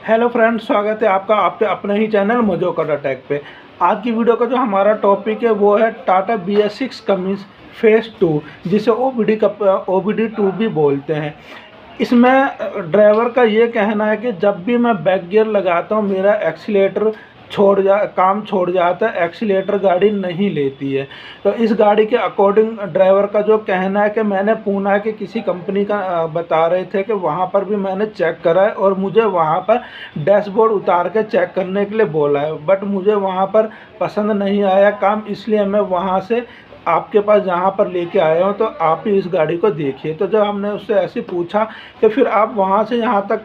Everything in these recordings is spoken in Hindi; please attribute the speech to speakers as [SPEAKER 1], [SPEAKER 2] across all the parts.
[SPEAKER 1] हेलो फ्रेंड्स, स्वागत है आपका आपके अपने ही चैनल मोजो कटा टेक पे। आज की वीडियो का जो हमारा टॉपिक है वो है टाटा BS6 कमिंस फेस 2, जिसे OBD2 भी बोलते हैं। इसमें ड्राइवर का ये कहना है कि जब भी मैं बैक गियर लगाता हूँ मेरा एक्सीलेटर काम छोड़ जाता है, एक्सीलेटर गाड़ी नहीं लेती है। तो इस गाड़ी के अकॉर्डिंग ड्राइवर का जो कहना है कि मैंने पूना के किसी कंपनी का बता रहे थे कि वहाँ पर भी मैंने चेक करा है और मुझे वहाँ पर डैशबोर्ड उतार के चेक करने के लिए बोला है, बट मुझे वहाँ पर पसंद नहीं आया काम, इसलिए मैं वहाँ से आपके पास जहाँ पर लेके आया हूँ, तो आप ही इस गाड़ी को देखिए। तो जब हमने उससे ऐसे पूछा कि फिर आप वहाँ से यहाँ तक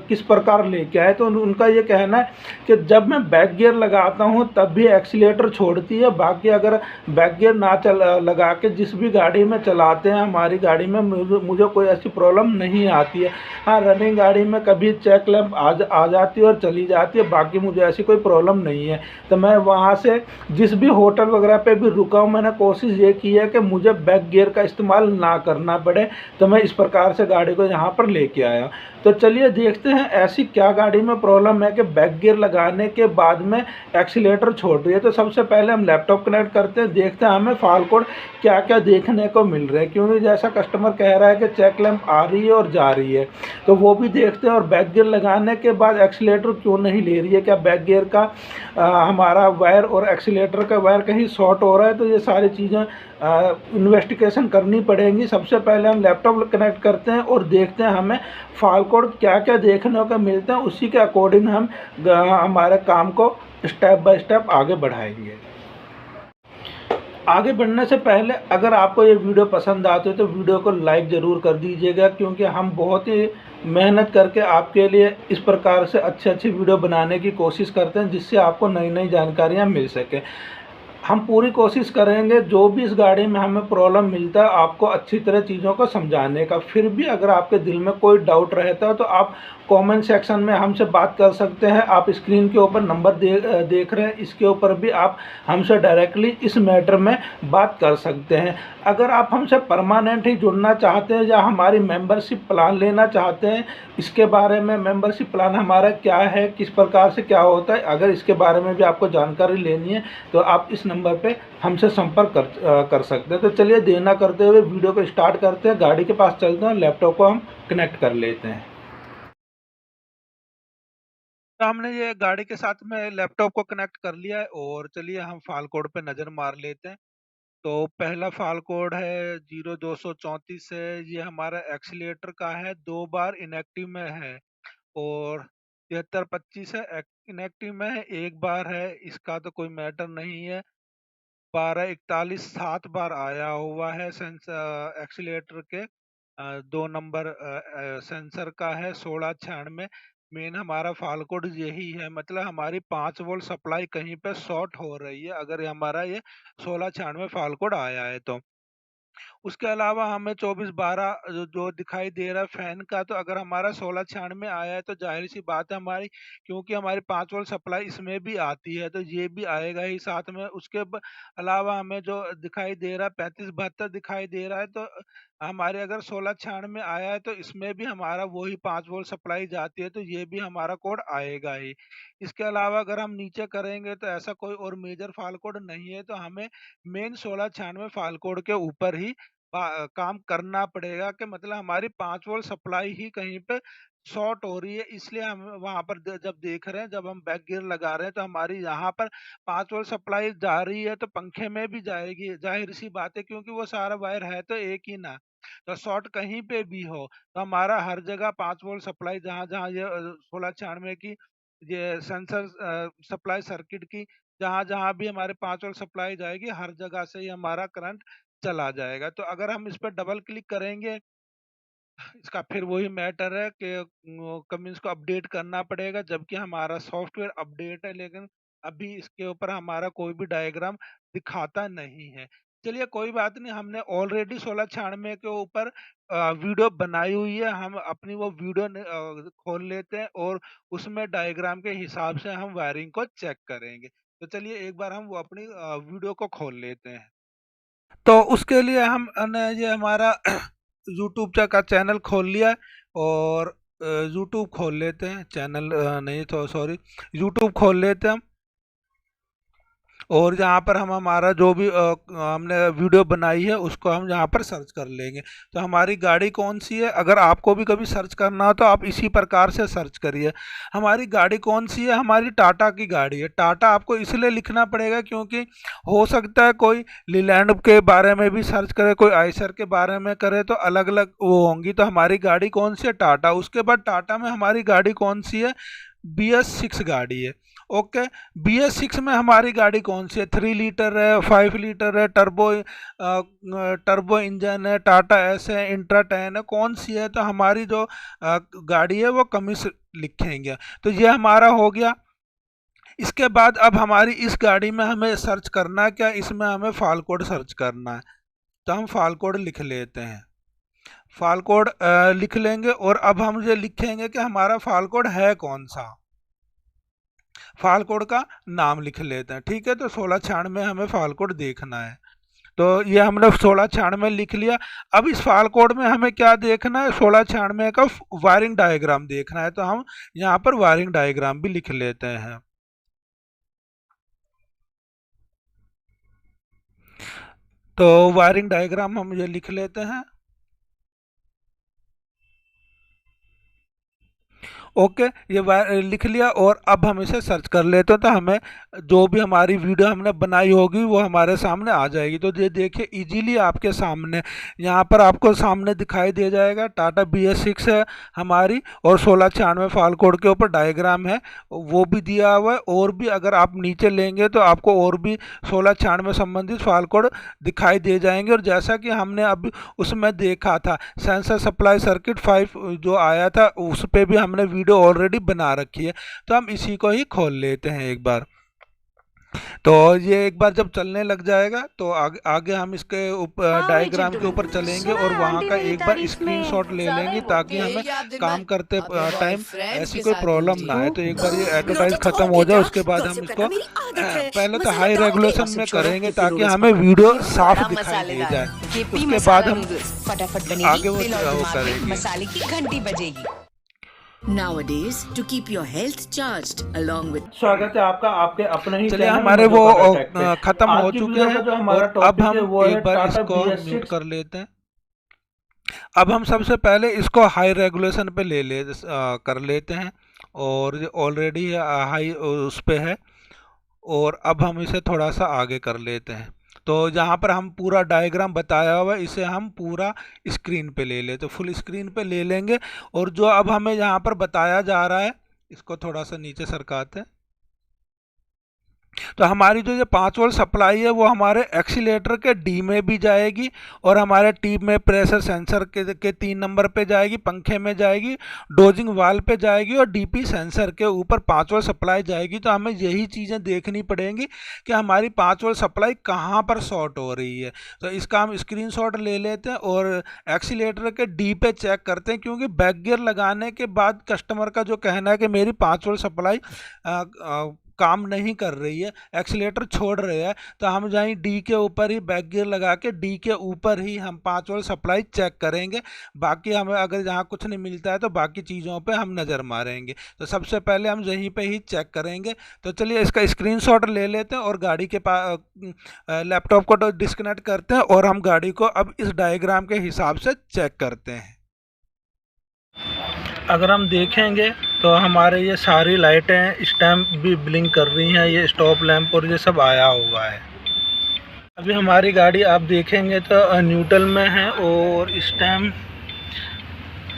[SPEAKER 1] किस प्रकार लेके आए, तो उनका ये कहना है कि जब मैं बैक गियर लगाता हूँ तब भी एक्सीलेटर छोड़ती है, बाकी अगर बैक गियर ना लगा के जिस भी गाड़ी में चलाते हैं हमारी गाड़ी में मुझे कोई ऐसी प्रॉब्लम नहीं आती है। हाँ, रनिंग गाड़ी में कभी चेक लैंप आ जाती है और चली जाती है, बाकी मुझे ऐसी कोई प्रॉब्लम नहीं है। तो मैं वहाँ से जिस भी होटल वगैरह पे भी रुका हूँ, मैंने कोशिश ये की है कि मुझे बैक गियर का इस्तेमाल ना करना पड़े, तो मैं इस प्रकार से गाड़ी को यहाँ पर लेके आया। तो चलिए देखते हैं ऐसी क्या गाड़ी में प्रॉब्लम है कि बैक गियर लगाने के बाद में एक्सीलेटर छोड़ रही है। तो सबसे पहले हम लैपटॉप कनेक्ट करते हैं, देखते हैं हमें फॉल्ट कोड क्या क्या देखने को मिल रहा है, क्योंकि जैसा कस्टमर कह रहा है कि चेक लैंप आ रही है और जा रही है, तो वो भी देखते हैं। और बैक गियर लगाने के बाद एक्सीलेटर क्यों नहीं ले रही है, क्या बैक गियर का हमारा वायर और एक्सीलेटर का वायर कहीं शॉर्ट हो रहा है, तो ये सारी चीज़ें इन्वेस्टिगेशन करनी पड़ेंगी। सबसे पहले हम लैपटॉप कनेक्ट करते हैं और देखते हैं हमें फॉल्ट कोड क्या क्या देखने को मिलता है, उसी के अकॉर्डिंग हम हमारे काम को स्टेप बाय स्टेप आगे बढ़ाएंगे। आगे बढ़ने से पहले अगर आपको ये वीडियो पसंद आती है तो वीडियो को लाइक ज़रूर कर दीजिएगा, क्योंकि हम बहुत ही मेहनत करके आपके लिए इस प्रकार से अच्छी अच्छी वीडियो बनाने की कोशिश करते हैं, जिससे आपको नई नई जानकारियाँ मिल सके। हम पूरी कोशिश करेंगे जो भी इस गाड़ी में हमें प्रॉब्लम मिलता है आपको अच्छी तरह चीज़ों को समझाने का। फिर भी अगर आपके दिल में कोई डाउट रहता है तो आप कमेंट सेक्शन में हमसे बात कर सकते हैं। आप स्क्रीन के ऊपर नंबर देख रहे हैं, इसके ऊपर भी आप हमसे डायरेक्टली इस मैटर में बात कर सकते हैं। अगर आप हमसे परमानेंट ही जुड़ना चाहते हैं या हमारी मेंबरशिप प्लान लेना चाहते हैं, इसके बारे में मेंबरशिप प्लान हमारा क्या है, किस प्रकार से क्या होता है, अगर इसके बारे में भी आपको जानकारी लेनी है तो आप इस नंबर पे हमसे संपर्क कर सकते हैं। तो चलिए देर ना करते हुए वीडियो को स्टार्ट करते हैं, गाड़ी के पास चलते हैं, लैपटॉप को हम कनेक्ट कर लेते हैं। तो हमने ये गाड़ी के साथ में लैपटॉप को कनेक्ट कर लिया है और चलिए हम फाल कोड पे नज़र मार लेते हैं। तो पहला फाल कोड है 0234 है, ये हमारा एक्सीलेटर का है, 2 बार इनएक्टिव में है। और 7325 है, इनएक्टिव में है, 1 बार है, इसका तो कोई मैटर नहीं है। 1241 7 बार आया हुआ है एक्सीलेटर के 2 नंबर सेंसर का है। 1696 मेन हमारा फॉल्ट कोड यही है, मतलब हमारी 5 वोल्ट सप्लाई कहीं पे शॉर्ट हो रही है अगर ये हमारा ये 1696 फॉल्ट कोड आया है तो। उसके अलावा हमें 2412 जो दिखाई दे रहा है फैन का, तो अगर हमारा 1696 आया है तो जाहिर सी बात है हमारी, क्योंकि हमारी 5 वोल्ट सप्लाई इसमें भी आती है तो ये भी आएगा ही साथ में। उसके अलावा हमें जो दिखाई दे रहा है 3572 दिखाई दे रहा है, तो हमारे अगर 1696 आया है तो इसमें भी हमारा वही 5 वोल्ट सप्लाई जाती है, तो ये भी हमारा कोड आएगा ही। इसके अलावा अगर हम नीचे करेंगे तो ऐसा कोई और मेजर फाल कोड नहीं है, तो हमें मेन 1696 फाल कोड के ऊपर ही काम करना पड़ेगा, कि मतलब हमारी 5 वोल्ट सप्लाई ही कहीं पे शॉर्ट हो रही है, इसलिए हम वहां पर जब देख रहे हैं, जब हम बैक गियर लगा रहे हैं तो हमारी यहाँ पर 5 वोल्ट सप्लाई जा रही है तो पंखे में भी जाएगी, जाहिर सी बात है, क्योंकि वो सारा वायर है तो एक ही ना। तो शॉर्ट कहीं पे भी हो तो हमारा हर जगह 5 वोल्ट सप्लाई, जहाँ जहाँ ये 1696 की ये सेंसर सप्लाई सर्किट की जहाँ जहाँ भी हमारे 5 वोल्ट सप्लाई जाएगी हर जगह से ही हमारा करंट चला जाएगा। तो अगर हम इस पर डबल क्लिक करेंगे, इसका फिर वही मैटर है कि कमिंस को अपडेट करना पड़ेगा, जबकि हमारा सॉफ्टवेयर अपडेट है, लेकिन अभी इसके ऊपर हमारा कोई भी डायग्राम दिखाता नहीं है। चलिए कोई बात नहीं, हमने ऑलरेडी 1696 के ऊपर वीडियो बनाई हुई है, हम अपनी वो वीडियो खोल लेते हैं और उसमें डायग्राम के हिसाब से हम वायरिंग को चेक करेंगे। तो चलिए एक बार हम वो अपनी वीडियो को खोल लेते हैं। तो उसके लिए हम ने ये हमारा यूट्यूब का चैनल खोल लिया है और यूट्यूब खोल लेते हैं, चैनल नहीं तो सॉरी, यूट्यूब खोल लेते हैं हम। और यहाँ पर हम हमारा जो भी हमने वीडियो बनाई है उसको हम यहाँ पर सर्च कर लेंगे। तो हमारी गाड़ी कौन सी है, अगर आपको भी कभी सर्च करना हो तो आप इसी प्रकार से सर्च करिए। हमारी गाड़ी कौन सी है, हमारी टाटा की गाड़ी है। टाटा आपको इसलिए लिखना पड़ेगा क्योंकि हो सकता है कोई लीलैंड के बारे में भी सर्च करे, कोई आइसर के बारे में करे, तो अलग अलग वो होंगी। तो हमारी गाड़ी कौन सी है, टाटा। उसके बाद टाटा में हमारी गाड़ी कौन सी है, BS6 गाड़ी है। ओके, BS6 में हमारी गाड़ी कौन सी है, 3 लीटर है, 5 लीटर है, टर्बो इंजन है, टाटा एस है, इंट्रा 10 है, कौन सी है। तो हमारी जो गाड़ी है वो कमिस लिखेंगे। तो ये हमारा हो गया। इसके बाद अब हमारी इस गाड़ी में हमें सर्च करना है क्या, इसमें हमें फाल कोड सर्च करना है। तो हम फाल कोड लिख लेते हैं, फाल कोड लिख लेंगे। और अब हम ये लिखेंगे कि हमारा फाल कोड है कौन सा, फाल कोड का नाम लिख लेते हैं। ठीक है, तो 1696 हमें फाल कोड देखना है। तो ये हमने 1696 लिख लिया। अब इस फाल कोड में हमें क्या देखना है, 1696 का वायरिंग डायग्राम देखना है। तो हम यहाँ पर वायरिंग डायग्राम भी लिख लेते हैं। तो वायरिंग डायग्राम हम ये लिख लेते हैं। ओके, ये लिख लिया। और अब हम इसे सर्च कर लेते हैं। तो हमें जो भी हमारी वीडियो हमने बनाई होगी वो हमारे सामने आ जाएगी। तो ये देखिए इजीली आपके सामने, यहाँ पर आपको सामने दिखाई दे जाएगा टाटा BS6 है हमारी, और 1696 फाल कोड के ऊपर डायग्राम है वो भी दिया हुआ है। और भी अगर आप नीचे लेंगे तो आपको और भी 1696 संबंधित फाल कोड दिखाई दे जाएंगे। और जैसा कि हमने अब उसमें देखा था, सेंसर सप्लाई सर्किट 5 जो आया था, उस पर भी हमने वीडियो ऑलरेडी बना रखी है। तो हम इसी को ही खोल लेते हैं एक बार। तो ये एक बार जब चलने लग जाएगा तो आगे हम इसके डायग्राम के ऊपर चलेंगे और वहाँ का एक बार स्क्रीनशॉट ले लेंगे ताकि हमें काम करते टाइम ऐसी कोई प्रॉब्लम ना आए। तो एक बार ये एडवर्टाइज खत्म हो जाए उसके बाद हम इसको पहले तो हाई रेगुलेशन में करेंगे ताकि हमें वीडियो साफ दिखाई दे जाए। उसके बाद हम आगे वो करेंगे।
[SPEAKER 2] मसाले की घंटी बजेगी। Nowadays, to keep your health charged, along with
[SPEAKER 1] स्वागत है आपका आपके अपने ही चलिए हमारे वो खत्म हो चुके हैं और अब हम एक बार इसको म्यूट कर लेते हैं। अब हम सबसे पहले इसको हाई रेगुलेशन पे कर लेते हैं और ये ऑलरेडी हाई उस पे है। और अब हम इसे थोड़ा सा आगे कर लेते हैं। तो जहाँ पर हम पूरा डायग्राम बताया हुआ है इसे हम पूरा स्क्रीन पे ले लेते, फुल स्क्रीन पे ले लेंगे। और जो अब हमें यहाँ पर बताया जा रहा है इसको थोड़ा सा नीचे सरकाते हैं। तो हमारी जो ये 5 वोल्ट सप्लाई है वो हमारे एक्सीलेटर के डी में भी जाएगी और हमारे टी में प्रेशर सेंसर के 3 नंबर पे जाएगी, पंखे में जाएगी, डोजिंग वाल पे जाएगी और डीपी सेंसर के ऊपर 5 वोल्ट सप्लाई जाएगी। तो हमें यही चीज़ें देखनी पड़ेंगी कि हमारी 5 वोल्ट सप्लाई कहाँ पर शॉर्ट हो रही है। तो इसका हम स्क्रीनशॉट ले लेते हैं और एक्सीलेटर के डी पे चेक करते हैं, क्योंकि बैक गियर लगाने के बाद कस्टमर का जो कहना है कि मेरी 5 वोल्ट सप्लाई काम नहीं कर रही है, एक्सीलेटर छोड़ रहे हैं। तो हम जाएं डी के ऊपर ही बैक गियर लगा के डी के ऊपर ही हम 5 वोल्ट सप्लाई चेक करेंगे। बाकी हमें अगर जहाँ कुछ नहीं मिलता है तो बाकी चीज़ों पे हम नज़र मारेंगे। तो सबसे पहले हम यहीं पे ही चेक करेंगे। तो चलिए इसका स्क्रीनशॉट ले लेते हैं और गाड़ी के पास लैपटॉप को तो डिस्कनेक्ट करते हैं और हम गाड़ी को अब इस डायग्राम के हिसाब से चेक करते हैं। अगर हम देखेंगे तो हमारे ये सारी लाइटें स्टैम्प भी ब्लिंक कर रही हैं, ये स्टॉप लैंप और ये सब आया हुआ है। अभी हमारी गाड़ी आप देखेंगे तो न्यूट्रल में है और स्टैम्प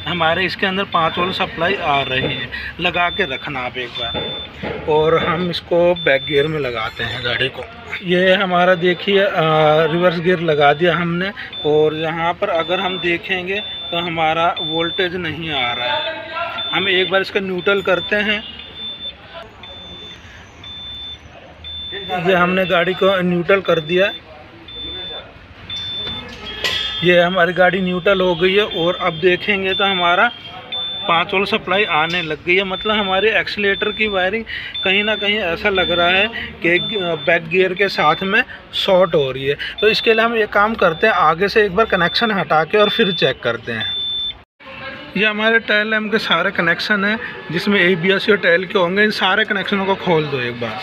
[SPEAKER 1] हमारे इसके अंदर 5 वोल्ट सप्लाई आ रही है। लगा के रखना आप एक बार। और हम इसको बैक गियर में लगाते हैं गाड़ी को। ये हमारा देखिए रिवर्स गियर लगा दिया हमने और यहाँ पर अगर हम देखेंगे तो हमारा वोल्टेज नहीं आ रहा है। हम एक बार इसका न्यूट्रल करते हैं। ये हमने गाड़ी को न्यूट्रल कर दिया, ये हमारी गाड़ी न्यूट्रल हो गई है। और अब देखेंगे तो हमारा 5 वोल्ट सप्लाई आने लग गई है। मतलब हमारे एक्सीलेटर की वायरिंग कहीं ना कहीं ऐसा लग रहा है कि बैक गियर के साथ में शॉर्ट हो रही है। तो इसके लिए हम ये काम करते हैं, आगे से एक बार कनेक्शन हटा के और फिर चेक करते हैं। ये हमारे टेल लैम्प के सारे कनेक्शन हैं जिसमें ABS और टेल के होंगे। इन सारे कनेक्शनों को खोल दो एक बार।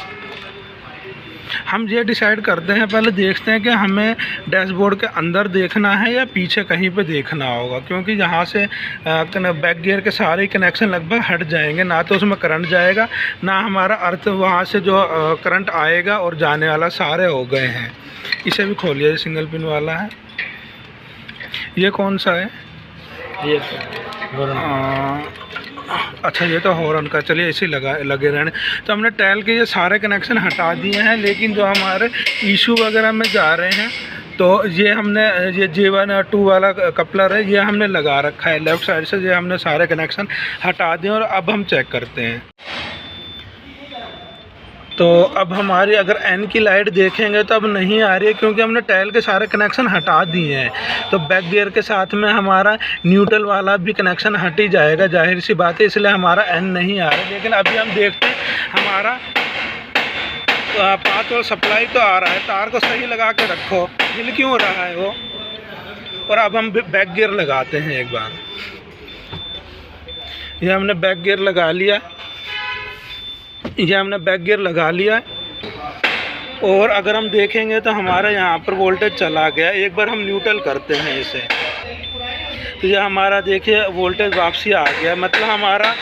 [SPEAKER 1] हम ये डिसाइड करते हैं, पहले देखते हैं कि हमें डैशबोर्ड के अंदर देखना है या पीछे कहीं पे देखना होगा, क्योंकि यहाँ से बैक गियर के सारे कनेक्शन लगभग हट जाएंगे, ना तो उसमें करंट जाएगा ना हमारा अर्थ वहाँ से जो करंट आएगा और जाने वाला सारे हो गए हैं। इसे भी खोलिए, सिंगल पिन वाला है। ये कौन सा है? ये अच्छा, ये तो हॉर्न का। चलिए इसे लगे रहने। तो हमने टेल के ये सारे कनेक्शन हटा दिए हैं, लेकिन जो हमारे इशू वगैरह में जा रहे हैं तो ये हमने ये J1 और 2 वाला कपलर है, ये हमने लगा रखा है लेफ़्ट साइड से। ये हमने सारे कनेक्शन हटा दिए और अब हम चेक करते हैं। तो अब हमारी अगर N की लाइट देखेंगे तो अब नहीं आ रही है, क्योंकि हमने टेल के सारे कनेक्शन हटा दिए हैं। तो बैक गियर के साथ में हमारा न्यूट्रल वाला भी कनेक्शन हट ही जाएगा, जाहिर सी बात है, इसलिए हमारा N नहीं आ रहा है। लेकिन अभी हम देखते हैं हमारा 5 वोल्ट सप्लाई तो आ रहा है। तार को सही लगा के रखो, हिल क्यों रहा है वो। और अब हम बैक गियर लगाते हैं एक बार। ये हमने बैक गियर लगा लिया, और अगर हम देखेंगे तो हमारा यहाँ पर वोल्टेज चला गया। एक बार हम न्यूट्रल करते हैं इसे, तो ये हमारा देखिए वोल्टेज वापसी आ गया। मतलब हमारा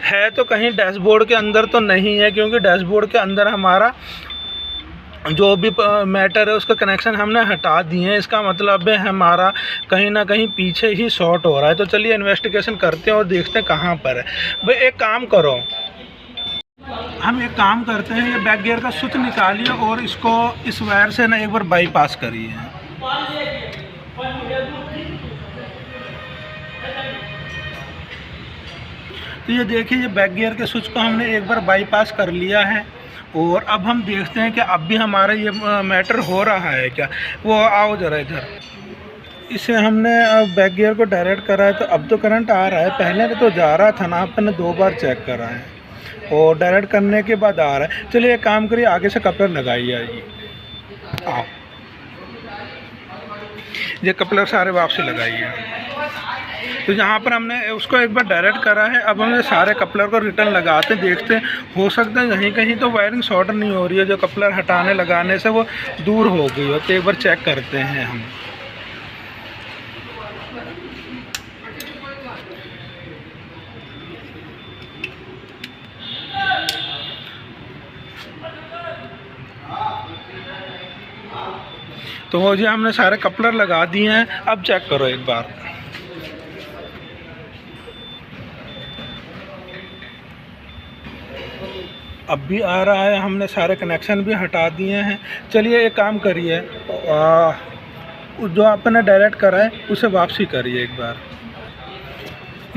[SPEAKER 1] है तो कहीं डैशबोर्ड के अंदर तो नहीं है, क्योंकि डैशबोर्ड के अंदर हमारा जो भी मैटर है उसका कनेक्शन हमने हटा दिए हैं। इसका मतलब है हमारा कहीं ना कहीं पीछे ही शॉर्ट हो रहा है। तो चलिए इन्वेस्टिगेशन करते हैं और देखते हैं कहाँ पर है। भाई एक काम करो, हम एक काम करते हैं, ये बैक गियर का स्विच निकालिए और इसको इस वायर से ना एक बार बाईपास करिए। तो ये देखिए, ये बैक गियर के स्विच को हमने एक बार बाईपास कर लिया है। और अब हम देखते हैं कि अब भी हमारा ये मैटर हो रहा है क्या। वो आओ ज़रा इधर। इसे हमने अब बैक गियर को डायरेक्ट करा है, तो अब तो करंट आ रहा है। पहले तो जा रहा था ना, आपने 2 बार चेक करा है और डायरेक्ट करने के बाद आ रहा है। चलिए एक काम करिए, आगे से कपलर लगाइए। आइए, आओ, ये कपलर सारे वापसी लगाइए। तो यहाँ पर हमने उसको एक बार डायरेक्ट करा है। अब हमने सारे कपलर को रिटर्न लगाते देखते हैं, हो सकता है कहीं कहीं तो वायरिंग शॉर्ट नहीं हो रही है, जो कपलर हटाने लगाने से वो दूर हो गई हो। तो एक बार चेक करते हैं हम। तो वो जो हमने सारे कपलर लगा दिए हैं, अब चेक करो एक बार। अब भी आ रहा है, हमने सारे कनेक्शन भी हटा दिए हैं। चलिए एक काम करिए, जो आपने डायरेक्ट करा है उसे वापसी करिए एक बार।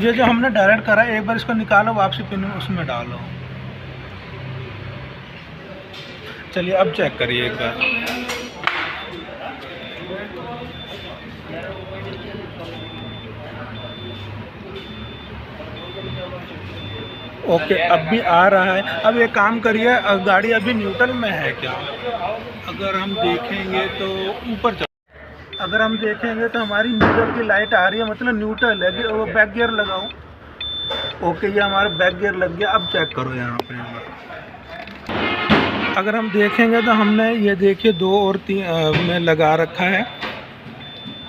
[SPEAKER 1] ये जो हमने डायरेक्ट करा है, एक बार इसको निकालो, वापसी पिन उसमें डालो। चलिए अब चेक करिए एक बार। ओके, अब भी आ रहा है। अब एक काम करिए, गाड़ी अभी न्यूट्रल में है क्या? अगर हम देखेंगे तो ऊपर अगर हम देखेंगे तो हमारी न्यूट्रल की लाइट आ रही है, मतलब न्यूट्रल है। वो बैक गियर लगाओ। ओके, ये हमारा बैक गियर लग गया। अब चेक करो यहाँ पर। अगर हम देखेंगे तो हमने ये देखिए 2 और 3 में लगा रखा है,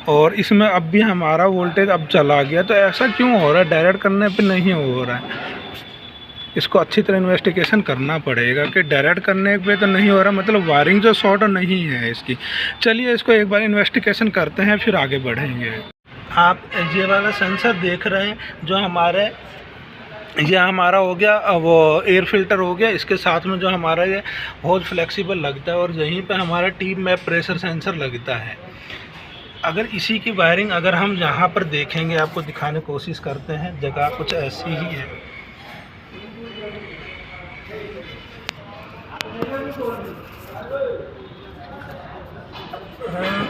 [SPEAKER 1] और इसमें अब भी हमारा वोल्टेज अब चला गया। तो ऐसा क्यों हो रहा है? डायरेक्ट करने पे नहीं हो रहा है। इसको अच्छी तरह इन्वेस्टिगेशन करना पड़ेगा कि डायरेक्ट करने पे तो नहीं हो रहा, मतलब वायरिंग जो शॉर्ट नहीं है इसकी। चलिए इसको एक बार इन्वेस्टिगेशन करते हैं, फिर आगे बढ़ेंगे। आप ये वाला सेंसर देख रहे हैं, जो हमारे ये हमारा हो गया, वो एयर फिल्टर हो गया। इसके साथ में जो हमारा ये होज फ्लेक्सिबल लगता है, और यहीं पे हमारा टीप मैप प्रेशर सेंसर लगता है। अगर इसी की वायरिंग अगर हम यहाँ पर देखेंगे, आपको दिखाने की कोशिश करते हैं, जगह कुछ ऐसी ही है।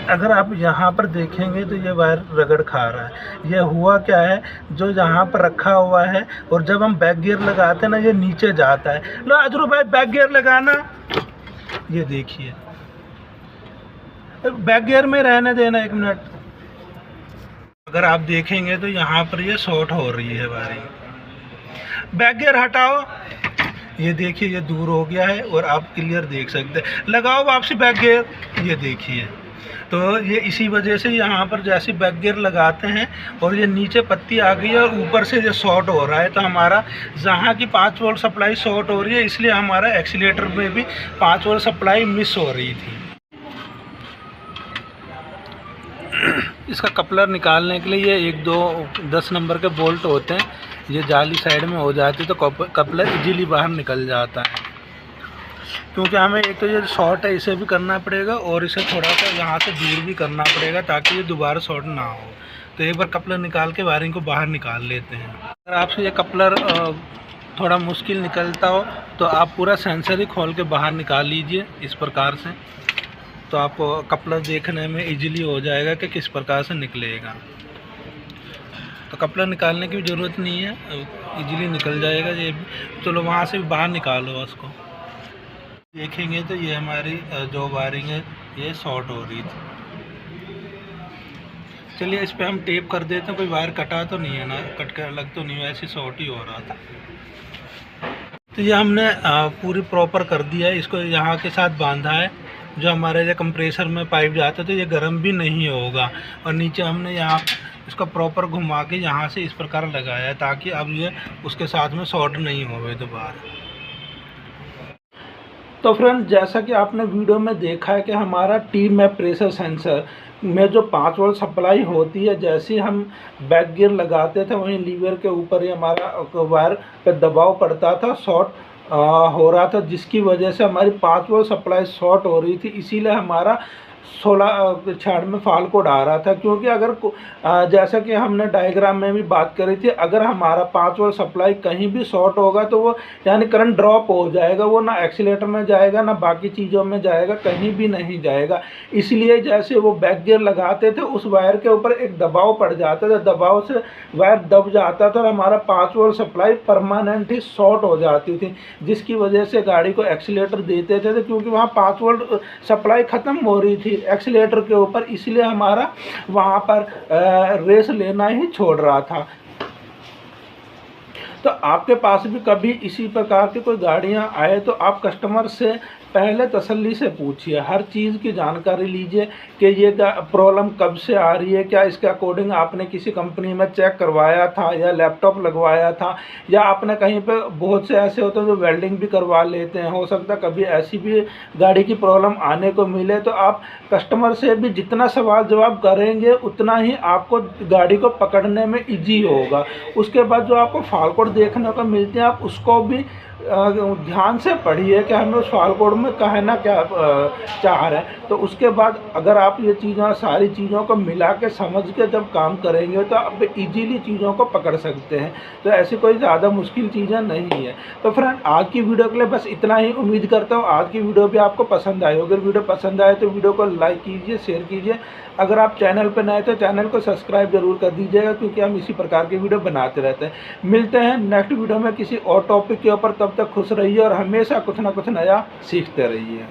[SPEAKER 1] अगर आप यहाँ पर देखेंगे तो ये वायर रगड़ खा रहा है। ये हुआ क्या है, जो यहाँ पर रखा हुआ है, और जब हम बैक गियर लगाते हैं ना, ये नीचे जाता है। लो अजरू भाई, बैक गियर लगाना। ये देखिए, बैक गियर में रहने देना 1 मिनट। अगर आप देखेंगे तो यहाँ पर ये शॉर्ट हो रही है वायरिंग। बैक गियर हटाओ, ये देखिए ये दूर हो गया है और आप क्लियर देख सकते हैं। लगाओ वापसी बैक गियर, ये देखिए। तो ये इसी वजह से यहाँ पर जैसे बैक गियर लगाते हैं और ये नीचे पत्ती आ गई है और ऊपर से ये शॉर्ट हो रहा है, तो हमारा जहाँ की 5 वोल्ट सप्लाई शॉर्ट हो रही है, इसलिए हमारा एक्सीलेटर में भी 5 वोल्ट सप्लाई मिस हो रही थी। इसका कपलर निकालने के लिए ये 1 2 10 नंबर के बोल्ट होते हैं, ये जाली साइड में हो जाती है तो कपलर इजीली बाहर निकल जाता है। क्योंकि हमें एक तो ये शॉर्ट है, इसे भी करना पड़ेगा और इसे थोड़ा सा यहाँ से दूर भी करना पड़ेगा ताकि ये दोबारा शॉर्ट ना हो। तो एक बार कपलर निकाल के वायरिंग को बाहर निकाल लेते हैं। अगर आपसे ये कपलर थोड़ा मुश्किल निकलता हो तो आप पूरा सेंसर ही खोल के बाहर निकाल लीजिए इस प्रकार से, तो आपको कपलर देखने में इजीली हो जाएगा कि किस प्रकार से निकलेगा। तो कपलर निकालने की भी ज़रूरत नहीं है, इजीली निकल जाएगा ये। चलो वहाँ से भी बाहर निकालो उसको। देखेंगे तो ये हमारी जो वायरिंग है ये शॉर्ट हो रही थी। चलिए इस पे हम टेप कर देते हैं, कोई वायर कटा तो नहीं है ना, कट कर अलग तो नहीं है, ऐसे शॉर्ट ही हो रहा था। तो ये हमने पूरी प्रॉपर कर दिया है, इसको यहाँ के साथ बांधा है। जो हमारे जो कंप्रेसर में पाइप जाता है तो ये गर्म भी नहीं होगा। और नीचे हमने यहाँ इसको प्रॉपर घुमा के यहाँ से इस प्रकार लगाया है ताकि अब ये उसके साथ में शॉर्ट नहीं होवे दोबारा। तो फ्रेंड, जैसा कि आपने वीडियो में देखा है कि हमारा टी मैप प्रेशर सेंसर में जो 5 वोल्ट सप्लाई होती है, जैसे हम बैक गियर लगाते थे वहीं लीवर के ऊपर ही हमारा वायर पे दबाव पड़ता था, शॉर्ट हो रहा था, जिसकी वजह से हमारी 5 वोल्ट सप्लाई शॉर्ट हो रही थी। इसीलिए हमारा 16 में फॉल्ट कोड आ रहा था। क्योंकि अगर जैसा कि हमने डायग्राम में भी बात करी थी, अगर हमारा 5 वोल्ट सप्लाई कहीं भी शॉर्ट होगा तो वो यानी करंट ड्रॉप हो जाएगा, वो ना एक्सीलेटर में जाएगा ना बाकी चीज़ों में जाएगा, कहीं भी नहीं जाएगा। इसलिए जैसे वो बैक गियर लगाते थे उस वायर के ऊपर एक दबाव पड़ जाता था, दबाव से वायर दब जाता था और हमारा 5 वोल्ट सप्लाई परमानेंट ही शॉर्ट हो जाती थी, जिसकी वजह से गाड़ी को एक्सीलेटर देते थे क्योंकि वहाँ 5 वोल्ट सप्लाई ख़त्म हो रही थी एक्सीलेटर के ऊपर, इसलिए हमारा वहाँ पर रेस लेना ही छोड़ रहा था। तो आपके पास भी कभी इसी प्रकार की कोई गाड़ियाँ आए तो आप कस्टमर से पहले तसल्ली से पूछिए, हर चीज़ की जानकारी लीजिए कि ये प्रॉब्लम कब से आ रही है, क्या इसके अकॉर्डिंग आपने किसी कंपनी में चेक करवाया था या लैपटॉप लगवाया था, या आपने कहीं पे बहुत से ऐसे होते हैं जो वेल्डिंग भी करवा लेते हैं, हो सकता है कभी ऐसी भी गाड़ी की प्रॉब्लम आने को मिले। तो आप कस्टमर से भी जितना सवाल जवाब करेंगे उतना ही आपको गाड़ी को पकड़ने में ईजी होगा। उसके बाद जो आपको फॉल्ट कोड देखने को मिलते हैं आप उसको भी ध्यान से पढ़िए कि हमें उस फॉल्ट कोड में कहना क्या चाह रहे हैं। तो उसके बाद अगर आप ये चीज़ें सारी चीज़ों को मिला के समझ के जब काम करेंगे तो आप इजीली चीज़ों को पकड़ सकते हैं। तो ऐसी कोई ज़्यादा मुश्किल चीज़ें नहीं है। तो फ्रेंड, आज की वीडियो के लिए बस इतना ही। उम्मीद करता हूँ आज की वीडियो भी आपको पसंद आई। अगर वीडियो पसंद आए तो वीडियो को लाइक कीजिए, शेयर कीजिए। अगर आप चैनल पर नए तो चैनल को सब्सक्राइब जरूर कर दीजिएगा, क्योंकि हम इसी प्रकार की वीडियो बनाते रहते हैं। मिलते हैं नेक्स्ट वीडियो में किसी और टॉपिक के ऊपर। तब तक खुश रहिए और हमेशा कुछ ना कुछ नया सीखते रहिए।